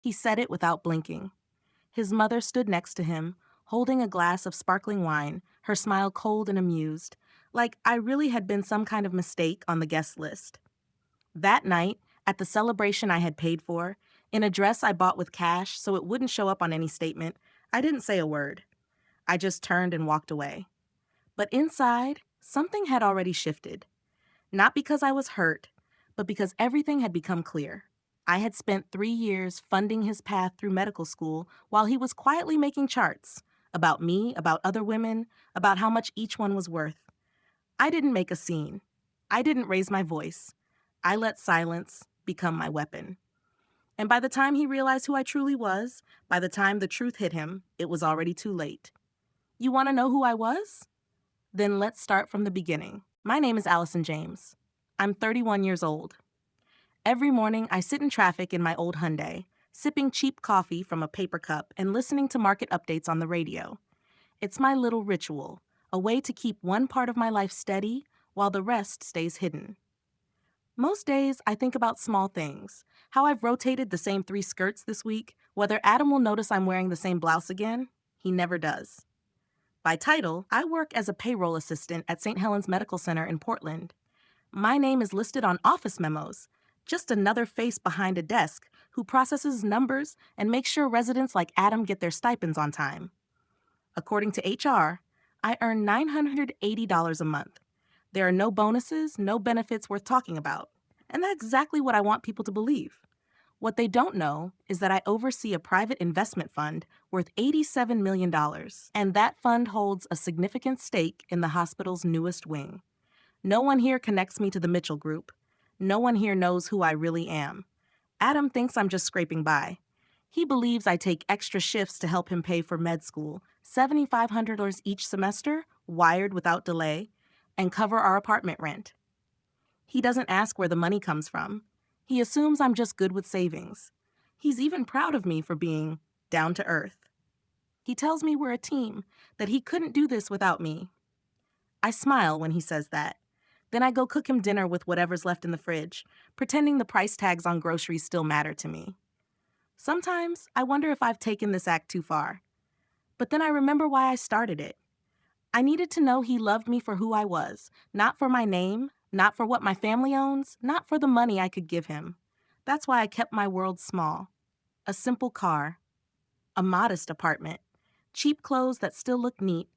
He said it without blinking. His mother stood next to him, holding a glass of sparkling wine, her smile cold and amused, like I really had been some kind of mistake on the guest list. That night, at the celebration I had paid for, in a dress I bought with cash so it wouldn't show up on any statement, I didn't say a word. I just turned and walked away. But inside, something had already shifted. Not because I was hurt, but because everything had become clear. I had spent 3 years funding his path through medical school while he was quietly making charts about me, about other women, about how much each one was worth. I didn't make a scene. I didn't raise my voice. I let silence become my weapon. And by the time he realized who I truly was, by the time the truth hit him, it was already too late. You want to know who I was? Then let's start from the beginning. My name is Allison James. I'm 31 years old. Every morning, I sit in traffic in my old Hyundai, sipping cheap coffee from a paper cup and listening to market updates on the radio. It's my little ritual, a way to keep one part of my life steady while the rest stays hidden. Most days, I think about small things, how I've rotated the same 3 skirts this week, whether Adam will notice I'm wearing the same blouse again. He never does. By title, I work as a payroll assistant at St. Helens Medical Center in Portland. My name is listed on office memos, just another face behind a desk who processes numbers and makes sure residents like Adam get their stipends on time. According to HR, I earn $980 a month. There are no bonuses, no benefits worth talking about. And that's exactly what I want people to believe. What they don't know is that I oversee a private investment fund worth $87 million, and that fund holds a significant stake in the hospital's newest wing. No one here connects me to the Mitchell Group. No one here knows who I really am. Adam thinks I'm just scraping by. He believes I take extra shifts to help him pay for med school, $7,500 each semester, wired without delay, and cover our apartment rent. He doesn't ask where the money comes from. He assumes I'm just good with savings. He's even proud of me for being down to earth. He tells me we're a team, that he couldn't do this without me. I smile when he says that. Then I go cook him dinner with whatever's left in the fridge, pretending the price tags on groceries still matter to me. Sometimes I wonder if I've taken this act too far. But then I remember why I started it. I needed to know he loved me for who I was, not for my name, not for what my family owns, not for the money I could give him. That's why I kept my world small. A simple car, a modest apartment, cheap clothes that still look neat.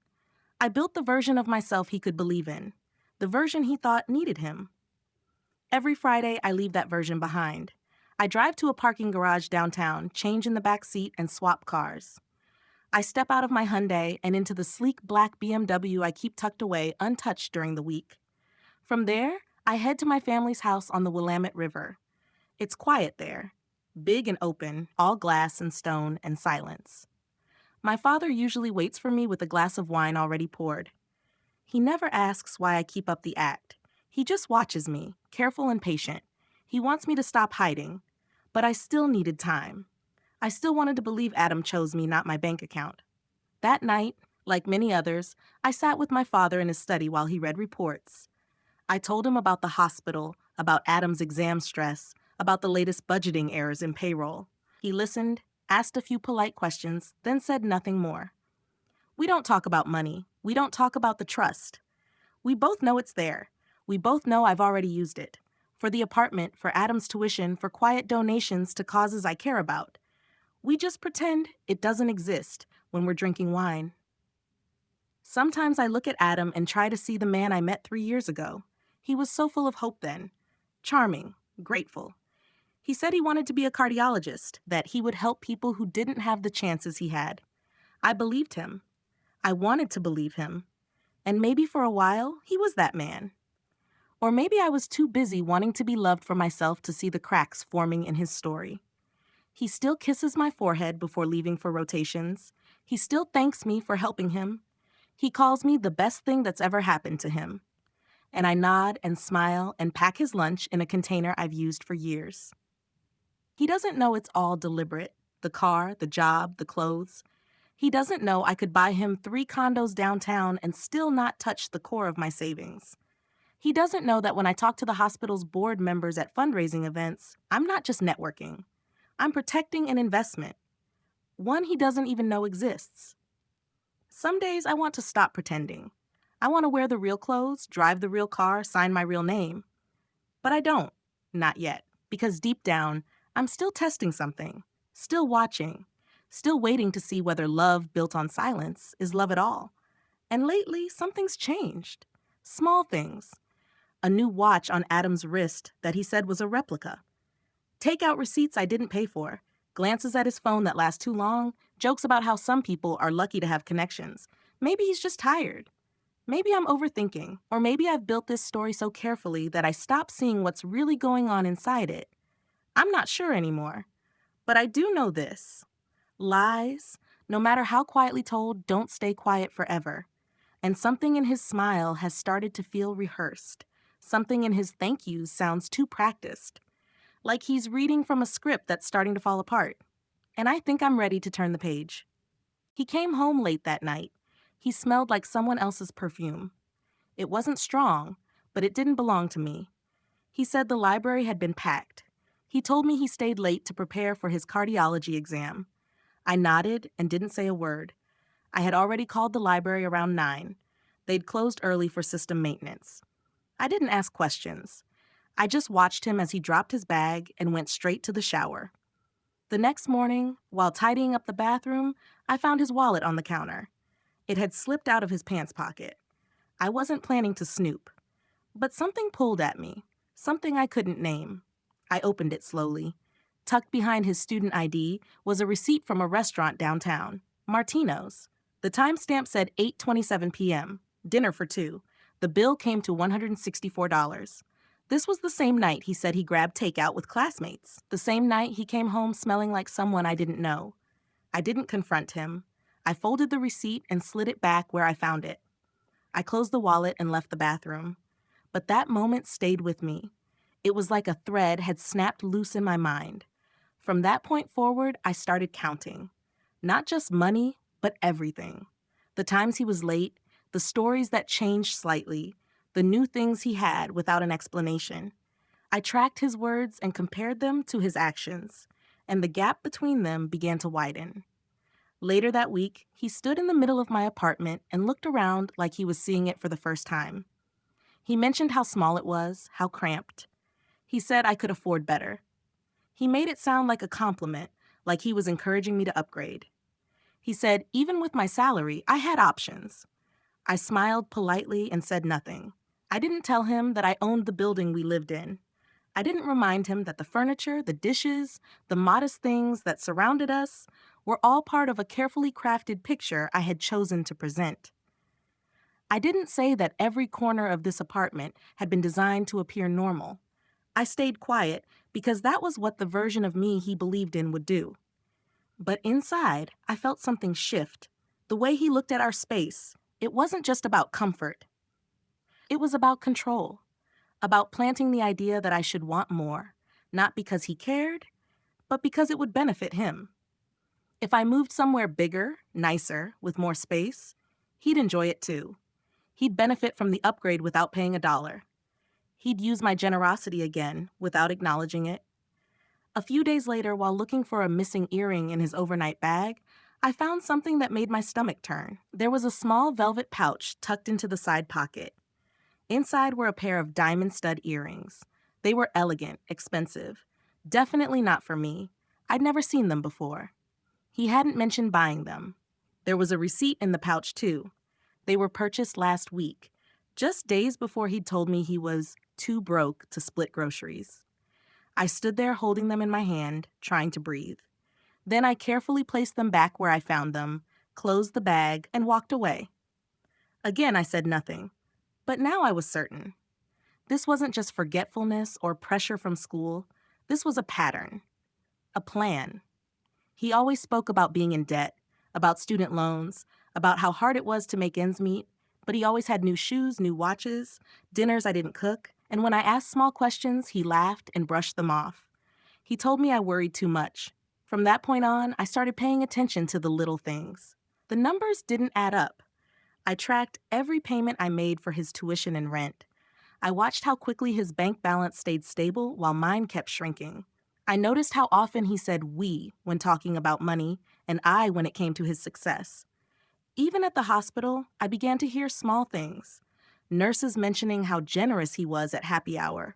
I built the version of myself he could believe in, the version he thought needed him. Every Friday, I leave that version behind. I drive to a parking garage downtown, change in the back seat, and swap cars. I step out of my Hyundai and into the sleek black BMW I keep tucked away untouched during the week. From there, I head to my family's house on the Willamette River. It's quiet there, big and open, all glass and stone and silence. My father usually waits for me with a glass of wine already poured. He never asks why I keep up the act. He just watches me, careful and patient. He wants me to stop hiding, but I still needed time. I still wanted to believe Adam chose me, not my bank account. That night, like many others, I sat with my father in his study while he read reports. I told him about the hospital, about Adam's exam stress, about the latest budgeting errors in payroll. He listened, asked a few polite questions, then said nothing more. We don't talk about money. We don't talk about the trust. We both know it's there. We both know I've already used it. For the apartment, for Adam's tuition, for quiet donations to causes I care about. We just pretend it doesn't exist when we're drinking wine. Sometimes I look at Adam and try to see the man I met 3 years ago. He was so full of hope then. Charming, grateful. He said he wanted to be a cardiologist, that he would help people who didn't have the chances he had. I believed him. I wanted to believe him. And maybe for a while, he was that man. Or maybe I was too busy wanting to be loved for myself to see the cracks forming in his story. He still kisses my forehead before leaving for rotations. He still thanks me for helping him. He calls me the best thing that's ever happened to him. And I nod and smile and pack his lunch in a container I've used for years. He doesn't know it's all deliberate, the car, the job, the clothes. He doesn't know I could buy him 3 condos downtown and still not touch the core of my savings. He doesn't know that when I talk to the hospital's board members at fundraising events, I'm not just networking. I'm protecting an investment, one he doesn't even know exists. Some days I want to stop pretending. I want to wear the real clothes, drive the real car, sign my real name. But I don't. Not yet. Because deep down, I'm still testing something, still watching, still waiting to see whether love built on silence is love at all. And lately, something's changed. Small things. A new watch on Adam's wrist that he said was a replica. Takeout receipts I didn't pay for. Glances at his phone that last too long. Jokes about how some people are lucky to have connections. Maybe he's just tired. Maybe I'm overthinking, or maybe I've built this story so carefully that I stopped seeing what's really going on inside it. I'm not sure anymore. But I do know this. Lies, no matter how quietly told, don't stay quiet forever. And something in his smile has started to feel rehearsed. Something in his thank yous sounds too practiced. Like he's reading from a script that's starting to fall apart. And I think I'm ready to turn the page. He came home late that night. He smelled like someone else's perfume. It wasn't strong, but it didn't belong to me. He said the library had been packed. He told me he stayed late to prepare for his cardiology exam. I nodded and didn't say a word. I had already called the library around 9. They'd closed early for system maintenance. I didn't ask questions. I just watched him as he dropped his bag and went straight to the shower. The next morning, while tidying up the bathroom, I found his wallet on the counter. It had slipped out of his pants pocket. I wasn't planning to snoop. But something pulled at me, something I couldn't name. I opened it slowly. Tucked behind his student ID was a receipt from a restaurant downtown, Martino's. The timestamp said 8:27 p.m., dinner for two. The bill came to $164. This was the same night he said he grabbed takeout with classmates, the same night he came home smelling like someone I didn't know. I didn't confront him. I folded the receipt and slid it back where I found it. I closed the wallet and left the bathroom. But that moment stayed with me. It was like a thread had snapped loose in my mind. From that point forward, I started counting. Not just money, but everything. The times he was late, the stories that changed slightly, the new things he had without an explanation. I tracked his words and compared them to his actions, and the gap between them began to widen. Later that week, he stood in the middle of my apartment and looked around like he was seeing it for the first time. He mentioned how small it was, how cramped. He said I could afford better. He made it sound like a compliment, like he was encouraging me to upgrade. He said even with my salary, I had options. I smiled politely and said nothing. I didn't tell him that I owned the building we lived in. I didn't remind him that the furniture, the dishes, the modest things that surrounded us were all part of a carefully crafted picture I had chosen to present. I didn't say that every corner of this apartment had been designed to appear normal. I stayed quiet because that was what the version of me he believed in would do. But inside, I felt something shift. The way he looked at our space, it wasn't just about comfort. It was about control, about planting the idea that I should want more, not because he cared, but because it would benefit him. If I moved somewhere bigger, nicer, with more space, he'd enjoy it too. He'd benefit from the upgrade without paying $1. He'd use my generosity again without acknowledging it. A few days later, while looking for a missing earring in his overnight bag, I found something that made my stomach turn. There was a small velvet pouch tucked into the side pocket. Inside were a pair of diamond stud earrings. They were elegant, expensive. Definitely not for me. I'd never seen them before. He hadn't mentioned buying them. There was a receipt in the pouch, too. They were purchased last week, just days before he'd told me he was too broke to split groceries. I stood there holding them in my hand, trying to breathe. Then I carefully placed them back where I found them, closed the bag, and walked away. Again, I said nothing. But now I was certain. This wasn't just forgetfulness or pressure from school. This was a pattern, a plan. He always spoke about being in debt, about student loans, about how hard it was to make ends meet, but he always had new shoes, new watches, dinners I didn't cook, and when I asked small questions, he laughed and brushed them off. He told me I worried too much. From that point on, I started paying attention to the little things. The numbers didn't add up. I tracked every payment I made for his tuition and rent. I watched how quickly his bank balance stayed stable while mine kept shrinking. I noticed how often he said we when talking about money and I when it came to his success. Even at the hospital, I began to hear small things. Nurses mentioning how generous he was at happy hour.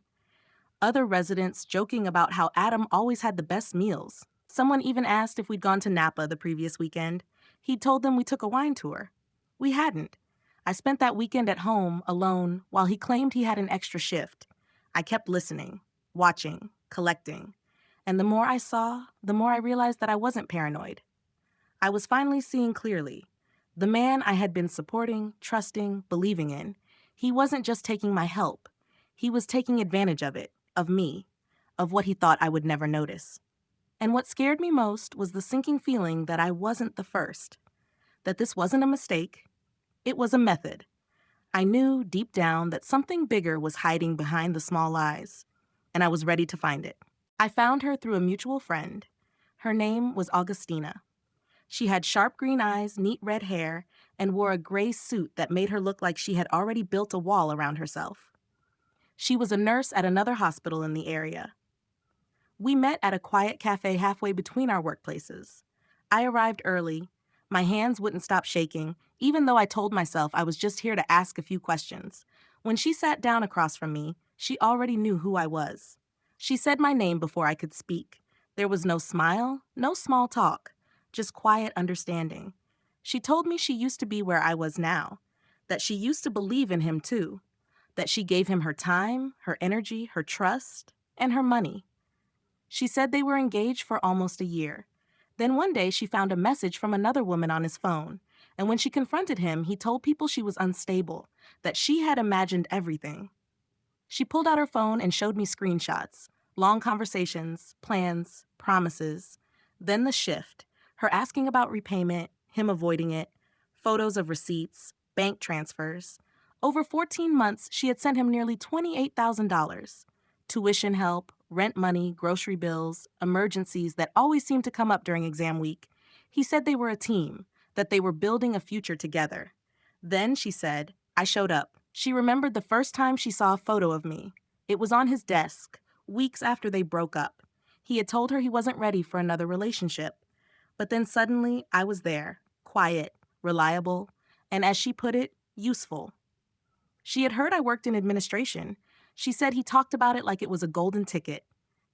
Other residents joking about how Adam always had the best meals. Someone even asked if we'd gone to Napa the previous weekend. He'd told them we took a wine tour. We hadn't. I spent that weekend at home, alone, while he claimed he had an extra shift. I kept listening, watching, collecting. And the more I saw, the more I realized that I wasn't paranoid. I was finally seeing clearly. The man I had been supporting, trusting, believing in, he wasn't just taking my help. He was taking advantage of me, of what he thought I would never notice. And what scared me most was the sinking feeling that I wasn't the first, that this wasn't a mistake, it was a method. I knew deep down that something bigger was hiding behind the small lies, and I was ready to find it. I found her through a mutual friend. Her name was Augustina. She had sharp green eyes, neat red hair, and wore a gray suit that made her look like she had already built a wall around herself. She was a nurse at another hospital in the area. We met at a quiet cafe halfway between our workplaces. I arrived early. My hands wouldn't stop shaking, even though I told myself I was just here to ask a few questions. When she sat down across from me, she already knew who I was. She said my name before I could speak. There was no smile, no small talk, just quiet understanding. She told me she used to be where I was now, that she used to believe in him too, that she gave him her time, her energy, her trust, and her money. She said they were engaged for almost a year. Then one day she found a message from another woman on his phone, and when she confronted him, he told people she was unstable, that she had imagined everything. She pulled out her phone and showed me screenshots, long conversations, plans, promises. Then the shift, her asking about repayment, him avoiding it, photos of receipts, bank transfers. Over 14 months, she had sent him nearly $28,000. Tuition help, rent money, grocery bills, emergencies that always seemed to come up during exam week. He said they were a team, that they were building a future together. Then, she said, I showed up. She remembered the first time she saw a photo of me. It was on his desk, weeks after they broke up. He had told her he wasn't ready for another relationship. But then suddenly, I was there, quiet, reliable, and as she put it, useful. She had heard I worked in administration. She said he talked about it like it was a golden ticket.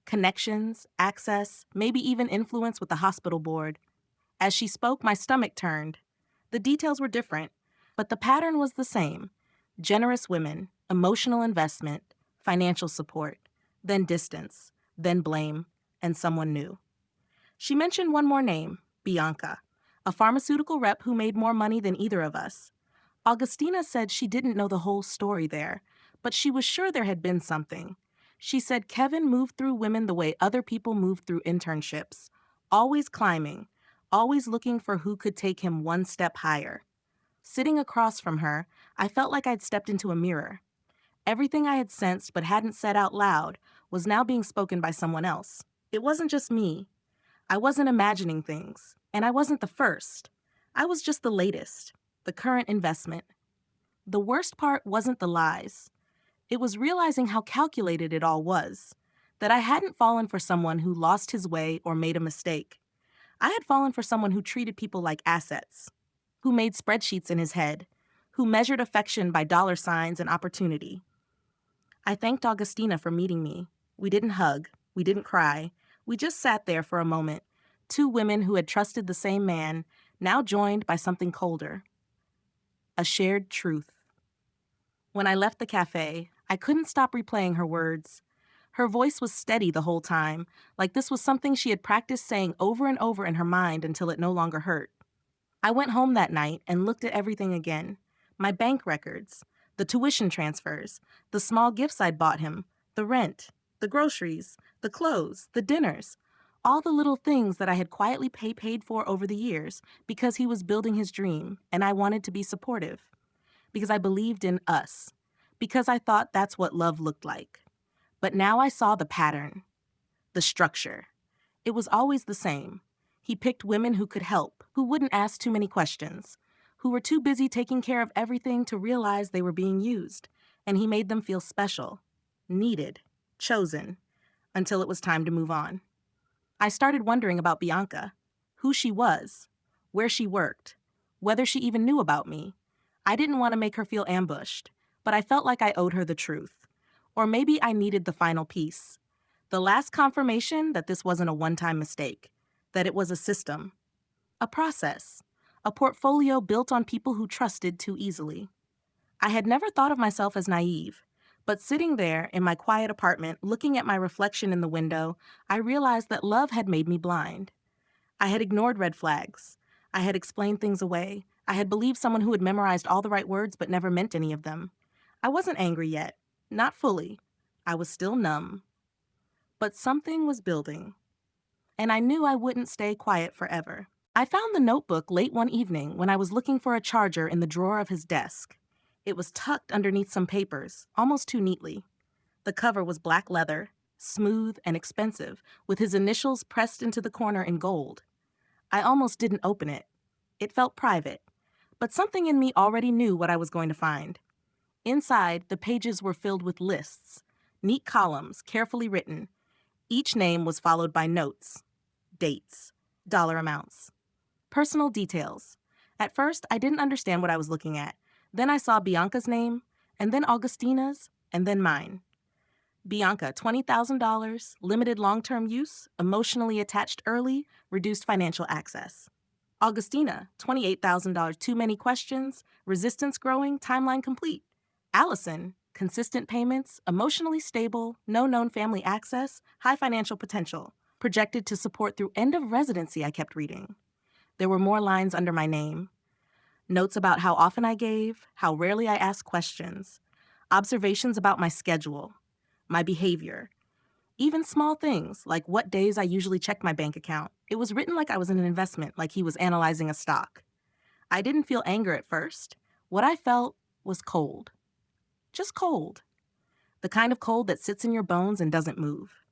Connections, access, maybe even influence with the hospital board. As she spoke, my stomach turned. The details were different, but the pattern was the same. Generous women, emotional investment, financial support, then distance, then blame, and someone new. She mentioned one more name, Bianca, a pharmaceutical rep who made more money than either of us. Augustina said she didn't know the whole story there, but she was sure there had been something. She said Kevin moved through women the way other people moved through internships, always climbing, always looking for who could take him one step higher. Sitting across from her, I felt like I'd stepped into a mirror. Everything I had sensed but hadn't said out loud was now being spoken by someone else. It wasn't just me. I wasn't imagining things, and I wasn't the first. I was just the latest, the current investment. The worst part wasn't the lies. It was realizing how calculated it all was, that I hadn't fallen for someone who lost his way or made a mistake. I had fallen for someone who treated people like assets, who made spreadsheets in his head, who measured affection by dollar signs and opportunity. I thanked Augustina for meeting me. We didn't hug. We didn't cry. We just sat there for a moment, two women who had trusted the same man, now joined by something colder. A shared truth. When I left the cafe, I couldn't stop replaying her words. Her voice was steady the whole time, like this was something she had practiced saying over and over in her mind until it no longer hurt. I went home that night and looked at everything again. My bank records, the tuition transfers, the small gifts I'd bought him, the rent, the groceries, the clothes, the dinners, all the little things that I had quietly paid for over the years because he was building his dream and I wanted to be supportive. Because I believed in us. Because I thought that's what love looked like. But now I saw the pattern, the structure. It was always the same. He picked women who could help, who wouldn't ask too many questions, who were too busy taking care of everything to realize they were being used, and he made them feel special, needed, chosen, until it was time to move on. I started wondering about Bianca, who she was, where she worked, whether she even knew about me. I didn't want to make her feel ambushed, but I felt like I owed her the truth. Or maybe I needed the final piece. The last confirmation that this wasn't a one-time mistake, that it was a system, a process, a portfolio built on people who trusted too easily. I had never thought of myself as naive, but sitting there in my quiet apartment, looking at my reflection in the window, I realized that love had made me blind. I had ignored red flags. I had explained things away. I had believed someone who had memorized all the right words but never meant any of them. I wasn't angry yet. Not fully. I was still numb. But something was building, and I knew I wouldn't stay quiet forever. I found the notebook late one evening when I was looking for a charger in the drawer of his desk. It was tucked underneath some papers, almost too neatly. The cover was black leather, smooth and expensive, with his initials pressed into the corner in gold. I almost didn't open it. It felt private, but something in me already knew what I was going to find. Inside, the pages were filled with lists, neat columns, carefully written. Each name was followed by notes, dates, dollar amounts, personal details. At first, I didn't understand what I was looking at. Then I saw Bianca's name, and then Augustina's, and then mine. Bianca, $20,000, limited long-term use, emotionally attached early, reduced financial access. Augustina, $28,000, too many questions, resistance growing, timeline complete. Allison, consistent payments, emotionally stable, no known family access, high financial potential, projected to support through end of residency, I kept reading. There were more lines under my name. Notes about how often I gave, how rarely I asked questions, observations about my schedule, my behavior, even small things like what days I usually check my bank account. It was written like I was in an investment, like he was analyzing a stock. I didn't feel anger at first. What I felt was cold. Just cold. The kind of cold that sits in your bones and doesn't move.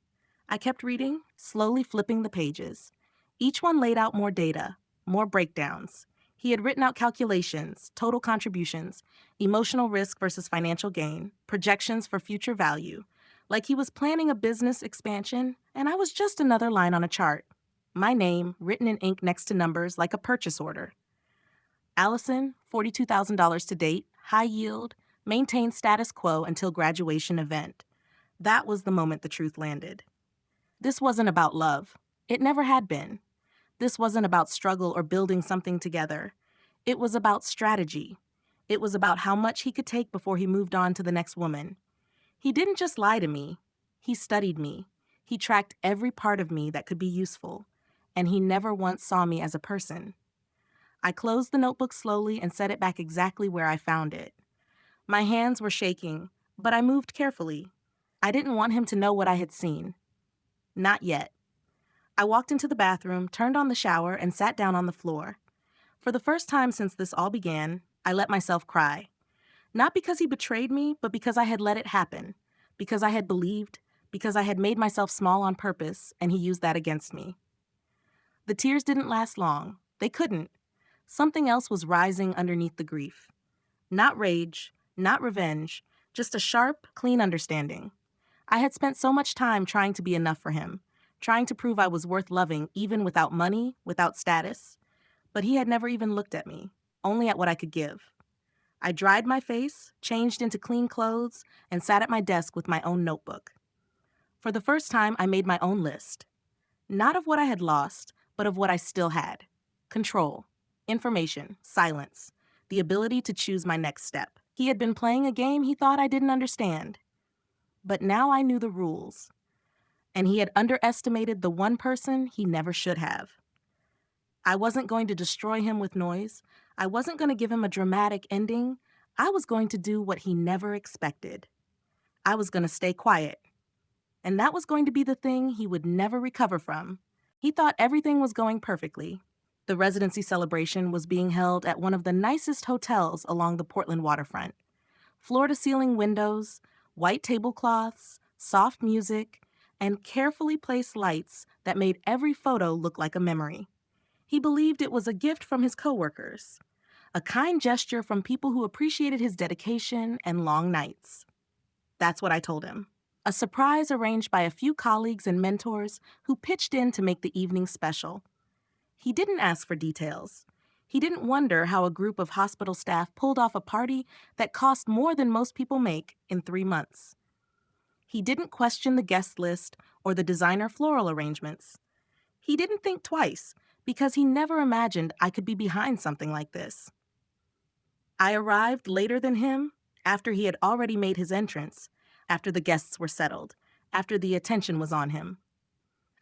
I kept reading, slowly flipping the pages. Each one laid out more data, more breakdowns. He had written out calculations, total contributions, emotional risk versus financial gain, projections for future value, like he was planning a business expansion, and I was just another line on a chart. My name, written in ink next to numbers like a purchase order. Allison, $42,000 to date, high yield, maintain status quo until graduation event. That was the moment the truth landed. This wasn't about love. It never had been. This wasn't about struggle or building something together. It was about strategy. It was about how much he could take before he moved on to the next woman. He didn't just lie to me. He studied me. He tracked every part of me that could be useful. And he never once saw me as a person. I closed the notebook slowly and set it back exactly where I found it. My hands were shaking, but I moved carefully. I didn't want him to know what I had seen. Not yet. I walked into the bathroom, turned on the shower, and sat down on the floor. For the first time since this all began, I let myself cry. Not because he betrayed me, but because I had let it happen. Because I had believed, because I had made myself small on purpose, and he used that against me. The tears didn't last long. They couldn't. Something else was rising underneath the grief. Not rage, not revenge, just a sharp, clean understanding. I had spent so much time trying to be enough for him, trying to prove I was worth loving even without money, without status. But he had never even looked at me, only at what I could give. I dried my face, changed into clean clothes, and sat at my desk with my own notebook. For the first time, I made my own list. Not of what I had lost, but of what I still had. Control, information, silence, the ability to choose my next step. He had been playing a game he thought I didn't understand. But now I knew the rules. And he had underestimated the one person he never should have. I wasn't going to destroy him with noise. I wasn't going to give him a dramatic ending. I was going to do what he never expected. I was going to stay quiet. And that was going to be the thing he would never recover from. He thought everything was going perfectly. The residency celebration was being held at one of the nicest hotels along the Portland waterfront. Floor-to-ceiling windows, white tablecloths, soft music, and carefully placed lights that made every photo look like a memory. He believed it was a gift from his coworkers, a kind gesture from people who appreciated his dedication and long nights. That's what I told him. A surprise arranged by a few colleagues and mentors who pitched in to make the evening special. He didn't ask for details. He didn't wonder how a group of hospital staff pulled off a party that cost more than most people make in 3 months. He didn't question the guest list or the designer floral arrangements. He didn't think twice because he never imagined I could be behind something like this. I arrived later than him, after he had already made his entrance, after the guests were settled, after the attention was on him.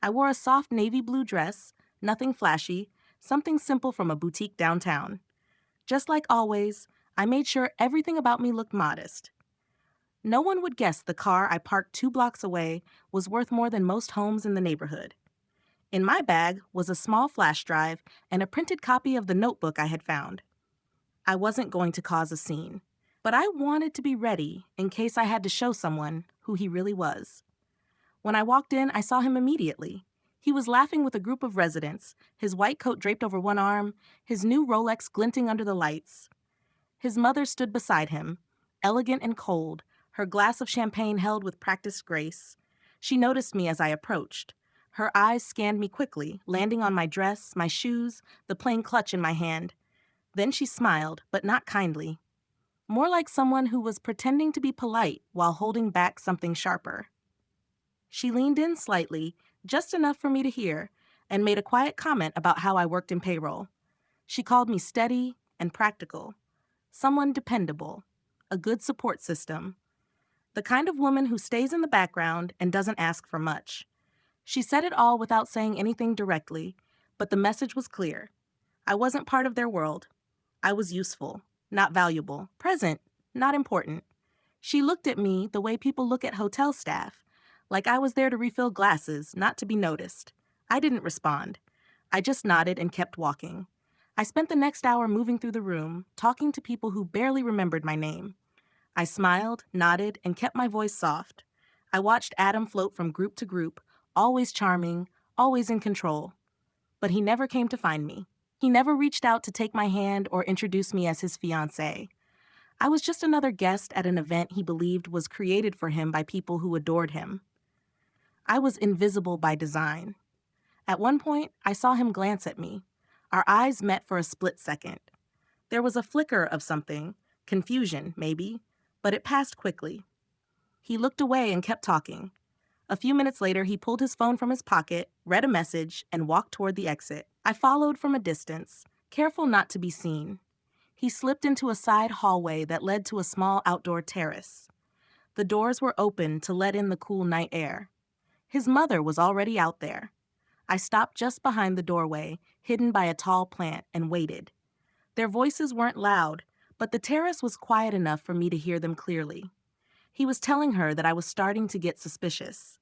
I wore a soft navy blue dress, nothing flashy, something simple from a boutique downtown. Just like always, I made sure everything about me looked modest. No one would guess the car I parked 2 blocks away was worth more than most homes in the neighborhood. In my bag was a small flash drive and a printed copy of the notebook I had found. I wasn't going to cause a scene, but I wanted to be ready in case I had to show someone who he really was. When I walked in, I saw him immediately. He was laughing with a group of residents, his white coat draped over one arm, his new Rolex glinting under the lights. His mother stood beside him, elegant and cold, her glass of champagne held with practiced grace. She noticed me as I approached. Her eyes scanned me quickly, landing on my dress, my shoes, the plain clutch in my hand. Then she smiled, but not kindly. More like someone who was pretending to be polite while holding back something sharper. She leaned in slightly, just enough for me to hear, and made a quiet comment about how I worked in payroll. She called me steady and practical, someone dependable, a good support system, the kind of woman who stays in the background and doesn't ask for much. She said it all without saying anything directly, but the message was clear. I wasn't part of their world. I was useful, not valuable, present, not important. She looked at me the way people look at hotel staff, like I was there to refill glasses, not to be noticed. I didn't respond. I just nodded and kept walking. I spent the next hour moving through the room, talking to people who barely remembered my name. I smiled, nodded, and kept my voice soft. I watched Adam float from group to group, always charming, always in control. But he never came to find me. He never reached out to take my hand or introduce me as his fiancée. I was just another guest at an event he believed was created for him by people who adored him. I was invisible by design. At one point, I saw him glance at me. Our eyes met for a split second. There was a flicker of something, confusion, maybe, but it passed quickly. He looked away and kept talking. A few minutes later, he pulled his phone from his pocket, read a message, and walked toward the exit. I followed from a distance, careful not to be seen. He slipped into a side hallway that led to a small outdoor terrace. The doors were open to let in the cool night air. His mother was already out there. I stopped just behind the doorway, hidden by a tall plant, and waited. Their voices weren't loud, but the terrace was quiet enough for me to hear them clearly. He was telling her that I was starting to get suspicious,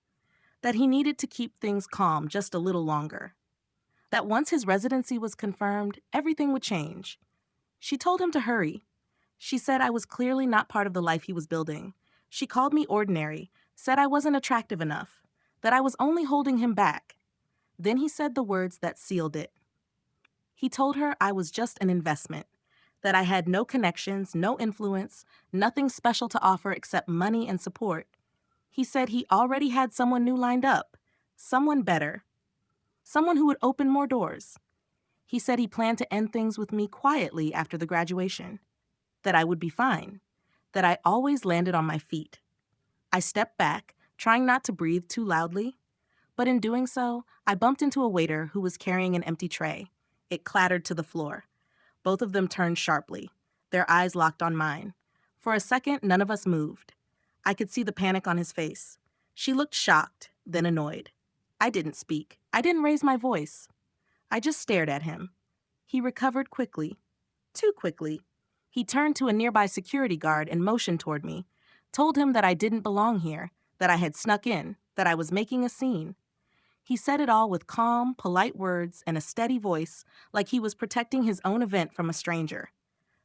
that he needed to keep things calm just a little longer, that once his residency was confirmed, everything would change. She told him to hurry. She said I was clearly not part of the life he was building. She called me ordinary, said I wasn't attractive enough, that I was only holding him back. Then he said the words that sealed it. He told her I was just an investment, that I had no connections, no influence, nothing special to offer except money and support. He said he already had someone new lined up, someone better, someone who would open more doors. He said he planned to end things with me quietly after the graduation, that I would be fine, that I always landed on my feet. I stepped back, trying not to breathe too loudly, but in doing so, I bumped into a waiter who was carrying an empty tray. It clattered to the floor. Both of them turned sharply, their eyes locked on mine. For a second, none of us moved. I could see the panic on his face. She looked shocked, then annoyed. I didn't speak. I didn't raise my voice. I just stared at him. He recovered quickly. Too quickly. He turned to a nearby security guard and motioned toward me, told him that I didn't belong here, that I had snuck in, that I was making a scene. He said it all with calm, polite words and a steady voice, like he was protecting his own event from a stranger.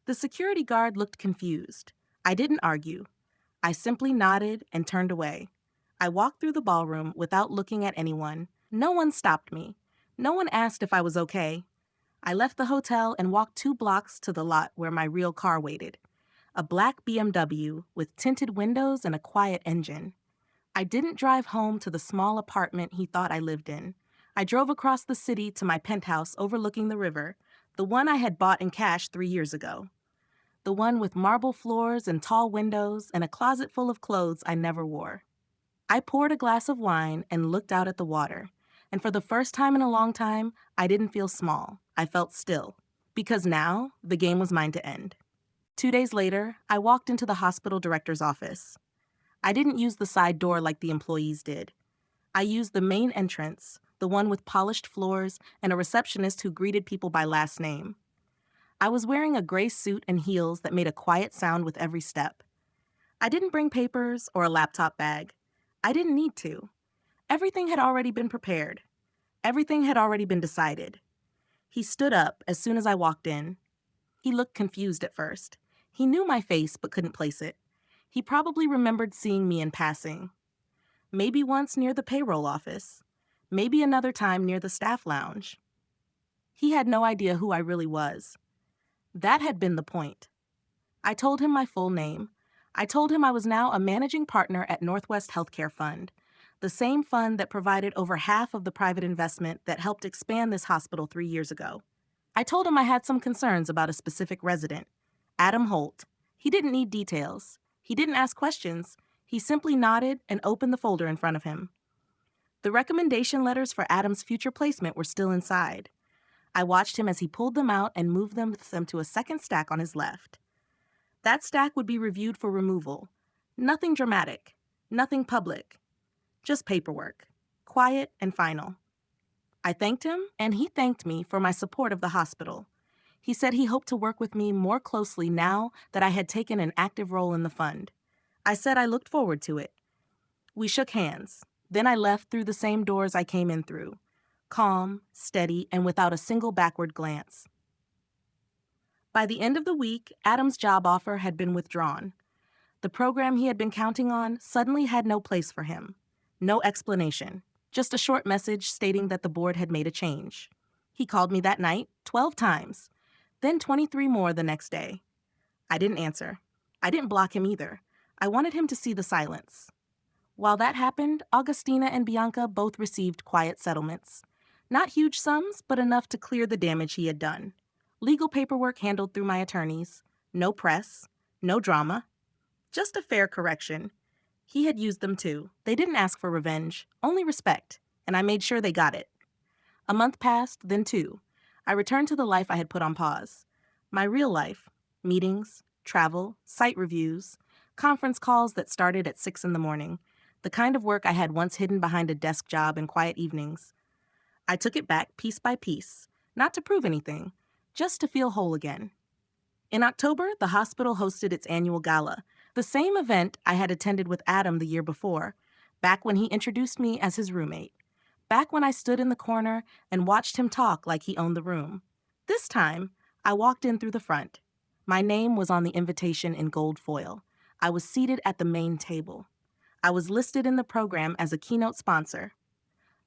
The security guard looked confused. I didn't argue. I simply nodded and turned away. I walked through the ballroom without looking at anyone. No one stopped me. No one asked if I was okay. I left the hotel and walked 2 blocks to the lot where my real car waited. A black BMW with tinted windows and a quiet engine. I didn't drive home to the small apartment he thought I lived in. I drove across the city to my penthouse overlooking the river, the one I had bought in cash 3 years ago. The one with marble floors and tall windows and a closet full of clothes I never wore. I poured a glass of wine and looked out at the water. And for the first time in a long time, I didn't feel small. I felt still. Because now, the game was mine to end. 2 days later, I walked into the hospital director's office. I didn't use the side door like the employees did. I used the main entrance, the one with polished floors and a receptionist who greeted people by last name. I was wearing a gray suit and heels that made a quiet sound with every step. I didn't bring papers or a laptop bag. I didn't need to. Everything had already been prepared. Everything had already been decided. He stood up as soon as I walked in. He looked confused at first. He knew my face but couldn't place it. He probably remembered seeing me in passing. Maybe once near the payroll office. Maybe another time near the staff lounge. He had no idea who I really was. That had been the point. I told him my full name. I told him I was now a managing partner at Northwest Healthcare Fund, the same fund that provided over half of the private investment that helped expand this hospital 3 years ago. I told him I had some concerns about a specific resident, Adam Holt. He didn't need details. He didn't ask questions. He simply nodded and opened the folder in front of him. The recommendation letters for Adam's future placement were still inside. I watched him as he pulled them out and moved them to a second stack on his left. That stack would be reviewed for removal. Nothing dramatic, nothing public, just paperwork, quiet and final. I thanked him, and he thanked me for my support of the hospital. He said he hoped to work with me more closely now that I had taken an active role in the fund. I said I looked forward to it. We shook hands. Then I left through the same doors I came in through, calm, steady, and without a single backward glance. By the end of the week, Adam's job offer had been withdrawn. The program he had been counting on suddenly had no place for him. No explanation, just a short message stating that the board had made a change. He called me that night 12 times, then 23 more the next day. I didn't answer. I didn't block him either. I wanted him to see the silence. While that happened, Augustina and Bianca both received quiet settlements. Not huge sums, but enough to clear the damage he had done. Legal paperwork handled through my attorneys. No press. No drama. Just a fair correction. He had used them too. They didn't ask for revenge, only respect, and I made sure they got it. A month passed, then two. I returned to the life I had put on pause. My real life. Meetings, travel, site reviews, conference calls that started at 6 a.m, the kind of work I had once hidden behind a desk job in quiet evenings. I took it back piece by piece, not to prove anything, just to feel whole again. In October, the hospital hosted its annual gala, the same event I had attended with Adam the year before, back when he introduced me as his roommate, back when I stood in the corner and watched him talk like he owned the room. This time, I walked in through the front. My name was on the invitation in gold foil. I was seated at the main table. I was listed in the program as a keynote sponsor.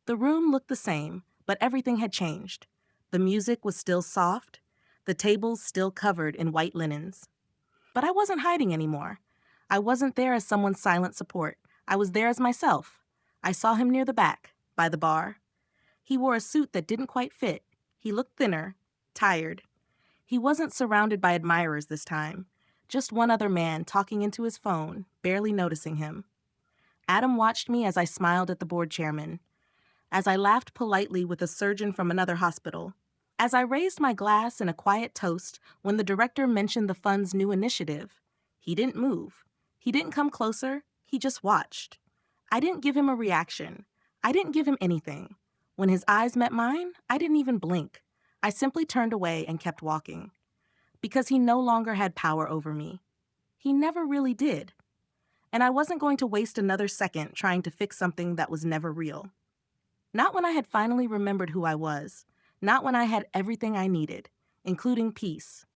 The room looked the same, but everything had changed. The music was still soft, the tables still covered in white linens. But I wasn't hiding anymore. I wasn't there as someone's silent support. I was there as myself. I saw him near the back, by the bar. He wore a suit that didn't quite fit. He looked thinner, tired. He wasn't surrounded by admirers this time. Just one other man talking into his phone, barely noticing him. Adam watched me as I smiled at the board chairman, as I laughed politely with a surgeon from another hospital, as I raised my glass in a quiet toast when the director mentioned the fund's new initiative. He didn't move. He didn't come closer. He just watched. I didn't give him a reaction. I didn't give him anything. When his eyes met mine, I didn't even blink. I simply turned away and kept walking. Because he no longer had power over me. He never really did. And I wasn't going to waste another second trying to fix something that was never real. Not when I had finally remembered who I was. Not when I had everything I needed, including peace.